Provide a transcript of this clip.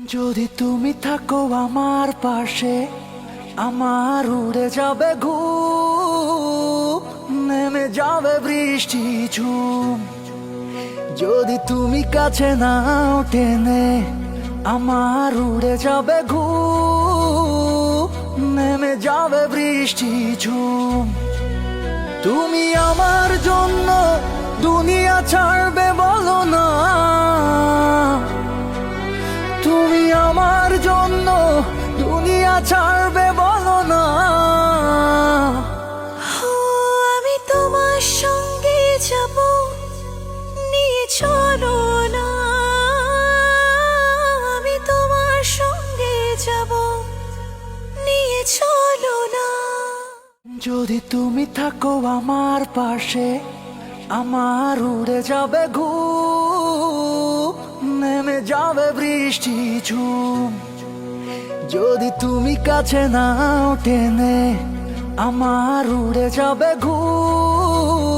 যদি তুমি থাকো আমার পাশে, আমার উড়ে যাবে ঘুম, নেমে যাবে বৃষ্টি ঝুম। যদি তুমি কাছে নাও টেনে, আমার উড়ে যাবে ঘুম, নেমে যাবে বৃষ্টি ঝুম। তুমি আমার জন্য দুনিয়া ছাড়বে বলো না, তুমি আমার জন্য দুনিয়া ছাড়বে বলো না। আমি তোমার সঙ্গে যাব, নিয়ে চলো না। আমি তোমার সঙ্গে যাব, নিয়ে চলো না। যদি তুমি থাকো আমার পাশে, আমার উড়ে যাবে ঘুম, নেমে যাবে বৃষ্টি ঝুম। যদি তুমি কাছে নাও টেনে, আমার উড়ে যাবে ঘুম,